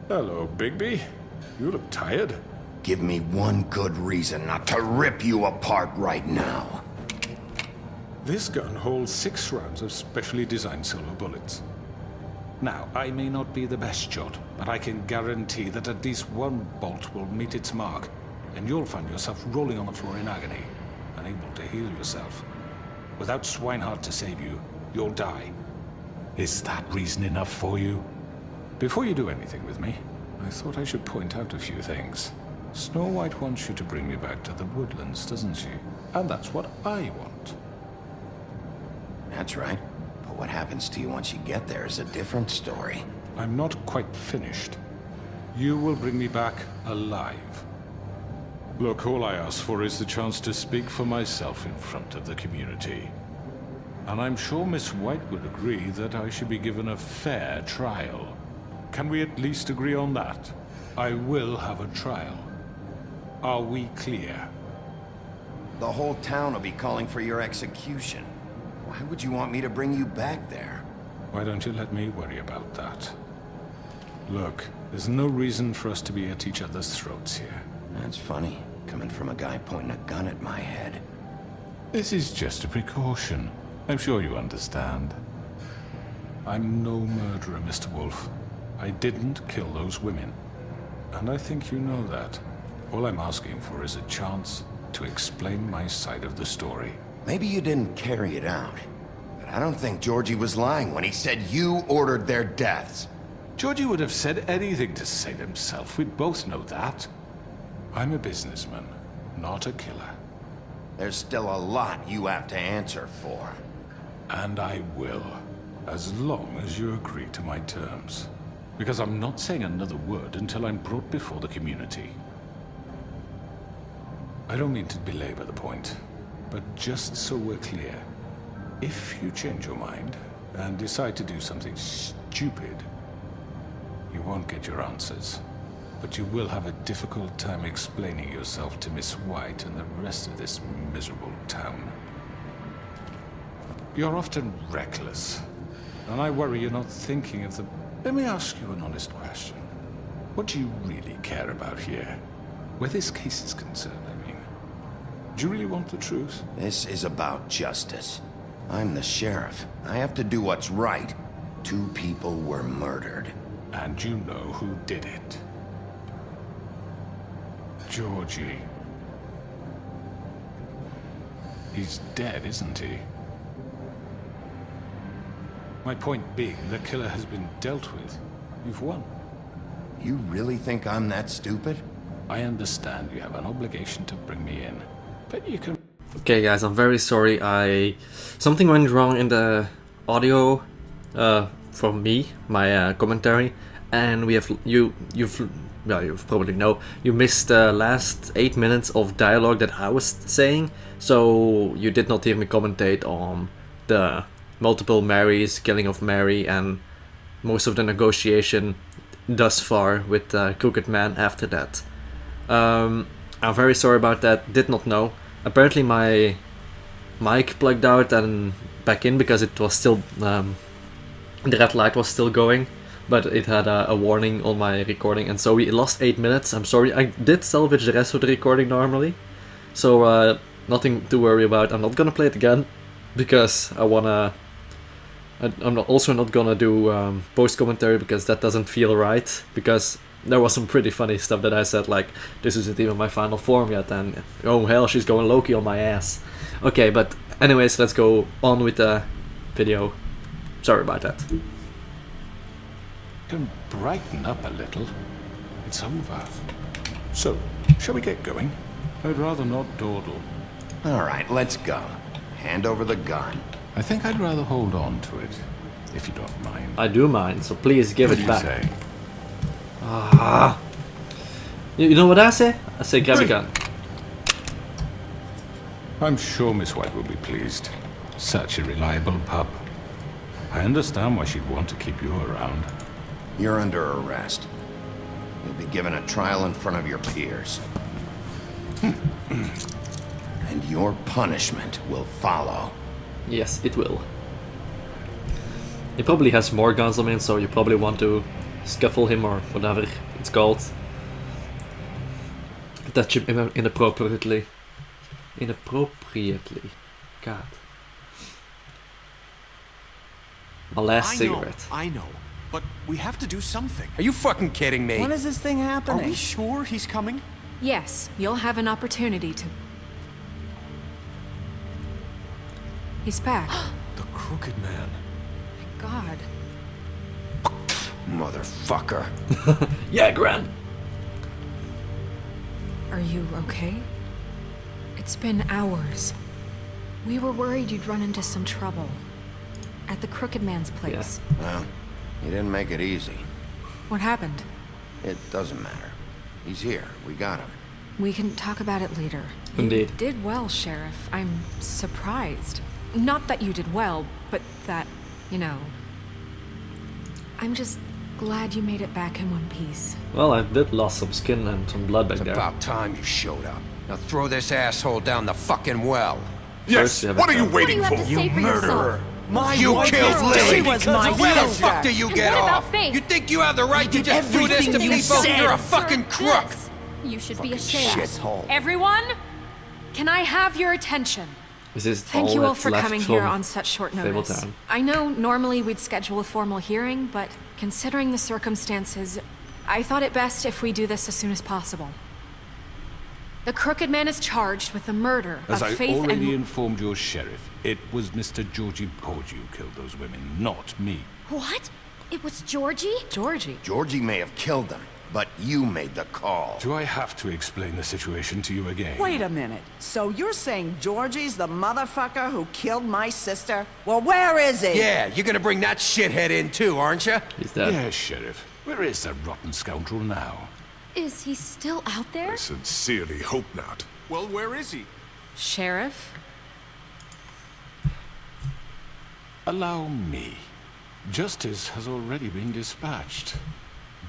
Hello, Bigby. You look tired. Give me one good reason not to rip you apart right now. This gun holds 6 rounds of specially designed silver bullets. Now, I may not be the best shot, but I can guarantee that at least one bolt will meet its mark, and you'll find yourself rolling on the floor in agony, unable to heal yourself. Without Swinehart to save you, you'll die. Is that reason enough for you? Before you do anything with me, I thought I should point out a few things. Snow White wants you to bring me back to the woodlands, doesn't she? And that's what I want. That's right. But what happens to you once you get there is a different story. I'm not quite finished. You will bring me back alive. Look, all I ask for is the chance to speak for myself in front of the community. And I'm sure Miss White would agree that I should be given a fair trial. Can we at least agree on that? I will have a trial. Are we clear? The whole town will be calling for your execution. Why would you want me to bring you back there? Why don't you let me worry about that? Look, there's no reason for us to be at each other's throats here. That's funny, coming from a guy pointing a gun at my head. This is just a precaution. I'm sure you understand. I'm no murderer, Mr. Wolf. I didn't kill those women. And I think you know that. All I'm asking for is a chance to explain my side of the story. Maybe you didn't carry it out, but I don't think Georgie was lying when he said you ordered their deaths. Georgie would have said anything to save himself. We both know that. I'm a businessman, not a killer. There's still a lot you have to answer for. And I will, as long as you agree to my terms. Because I'm not saying another word until I'm brought before the community. I don't mean to belabor the point, but just so we're clear, if you change your mind and decide to do something stupid, you won't get your answers. But you will have a difficult time explaining yourself to Miss White and the rest of this miserable town. You're often reckless, and I worry you're not thinking of the... Let me ask you an honest question. What do you really care about here? Where this case is concerned, I mean. Do you really want the truth? This is about justice. I'm the sheriff. I have to do what's right. 2 people were murdered. And you know who did it. Georgie. He's dead, isn't he? My point being, the killer has been dealt with. You've won. You really think I'm that stupid? I understand you have an obligation to bring me in, but you can... Okay guys, I'm very sorry. Something went wrong in the audio from me, my commentary, and you've probably know, you missed the last 8 minutes of dialogue that I was saying, so you did not hear me commentate on the multiple Marys, killing of Mary, and most of the negotiation thus far with Crooked Man after that. I'm very sorry about that, did not know. Apparently my mic plugged out and back in because it was still, the red light was still going, but it had a warning on my recording, and so we lost 8 minutes. I'm sorry, I did salvage the rest of the recording normally, so nothing to worry about. I'm not gonna play it again because I'm also not gonna do post-commentary because that doesn't feel right, because there was some pretty funny stuff that I said, like, this isn't even my final form yet, and oh hell, she's going Loki on my ass. Okay, but anyways, let's go on with the video. Sorry about that. Can brighten up a little. It's over. So, shall we get going? I'd rather not dawdle. All right, let's go. Hand over the gun. I think I'd rather hold on to it, if you don't mind. I do mind, so please give What it do back. you say? You know what I say? I say grab a gun. I'm sure Miss White will be pleased. Such a reliable pup. I understand why she'd want to keep you around. You're under arrest. You'll be given a trial in front of your peers. And your punishment will follow. Yes, it will. He probably has more guns on him, so you probably want to scuffle him or whatever it's called. Touch him inappropriately. God. My last cigarette. I know. But we have to do something. Are you fucking kidding me? When is this thing Are happening? we sure he's coming? Yes, you'll have an opportunity to... He's back. The Crooked Man. God. Motherfucker. Yeah, Gran! Are you okay? It's been hours. We were worried you'd run into some trouble. At the Crooked Man's place. Well, he didn't make it easy. What happened? It doesn't matter. He's here. We got him. We can talk about it later. Indeed. You did well, Sheriff. I'm surprised. Not that you did well, but that, you know... I'm just glad you made it back in one piece. Well, I did lost some skin and some blood back It's there. about time you showed up. Now throw this asshole down the fucking well. First, you have What a are you gun. waiting for? You murderer! My You wife killed is Lily. dead. She was my Where the sister. fuck do you And get what about off? Faith? You think you have the right to did just do this to everything you people? said. You're a fucking crook. This. You should be Fucking ashamed. shithole. Everyone, can I have your attention? This is Thank you all that's for left coming here from on such short notice. Fabletown. I know normally we'd schedule a formal hearing, but considering the circumstances, I thought it best if we do this as soon as possible. The Crooked Man is charged with the murder As of I Faith already and... informed your sheriff, it was Mr. Georgie Porgy who killed those women, not me. What? It was Georgie? Georgie. Georgie may have killed them, but you made the call. Do I have to explain the situation to you again? Wait a minute. So you're saying Georgie's the motherfucker who killed my sister? Well, where is he? Yeah, you're gonna bring that shithead in too, aren't you? He's dead. Yes, Sheriff. Where is that rotten scoundrel now? Is he still out there? I sincerely hope not. Well, where is he? Sheriff? Allow me. Justice has already been dispatched.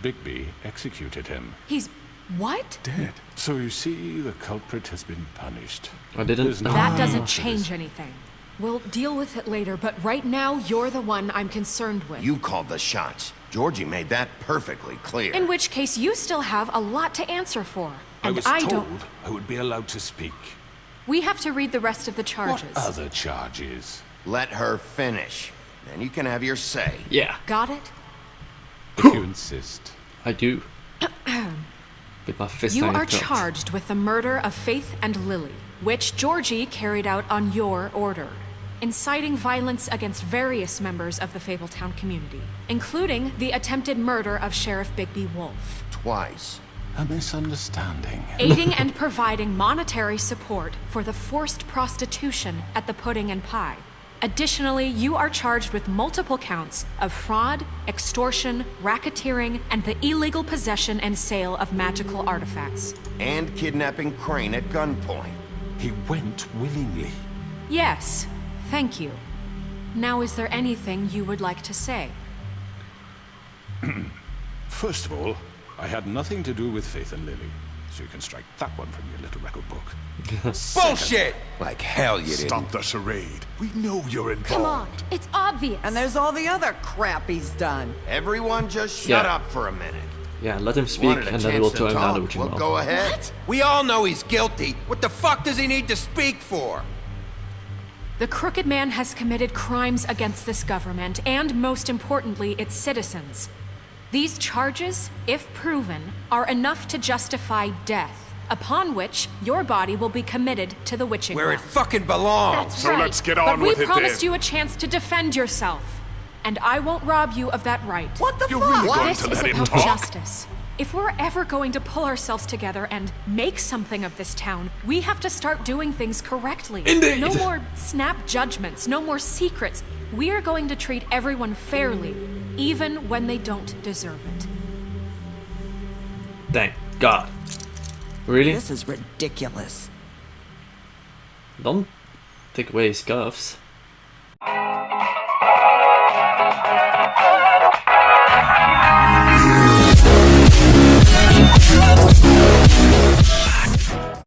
Bigby executed him. He's... what? Dead. So you see, the culprit has been punished. I didn't... There's no- That Ah. doesn't change anything. We'll deal with it later, but right now, you're the one I'm concerned with. You called the shots. Georgie made that perfectly clear. In which case, you still have a lot to answer for. I And was I told don't... I would be allowed to speak. We have to read the rest of the charges. What other charges? Let her finish. Then you can have your say. Yeah, Got it? If you insist. I do. With my fist You on your are throat. charged with the murder of Faith and Lily, which Georgie carried out on your order, inciting violence against various members of the Fabletown community, including the attempted murder of Sheriff Bigby Wolf, Twice. A misunderstanding. aiding and providing monetary support for the forced prostitution at the Pudding and Pie. Additionally, you are charged with multiple counts of fraud, extortion, racketeering, and the illegal possession and sale of magical artifacts. And kidnapping Crane at gunpoint. He went willingly. Yes, thank you. Now, is there anything you would like to say? First of all, I had nothing to do with Faith and Lily, so you can strike that one from your little record book. Bullshit! Like hell you didn't. Stop the charade. We know you're involved. Come on, it's obvious. And there's all the other crap he's done. Everyone just shut Yeah. up for a minute. Yeah, let him speak Wanted a and then chance we'll to tell him talk. down to Well, go ahead. We all know he's guilty. What the fuck does he need to speak for? The Crooked Man has committed crimes against this government and, most importantly, its citizens. These charges, if proven, are enough to justify death, upon which your body will be committed to the witching Where it well. fucking belongs. That's So right. let's get But on we with it promised then. you a chance to defend yourself, and I won't rob you of that right. What the You're fuck? really going This to is let him about talk? justice. If we're ever going to pull ourselves together and make something of this town, we have to start doing things correctly. Indeed. No more snap judgments, no more secrets. We are going to treat everyone fairly, even when they don't deserve it. Thank God. Really? This is ridiculous. Don't take away his cuffs.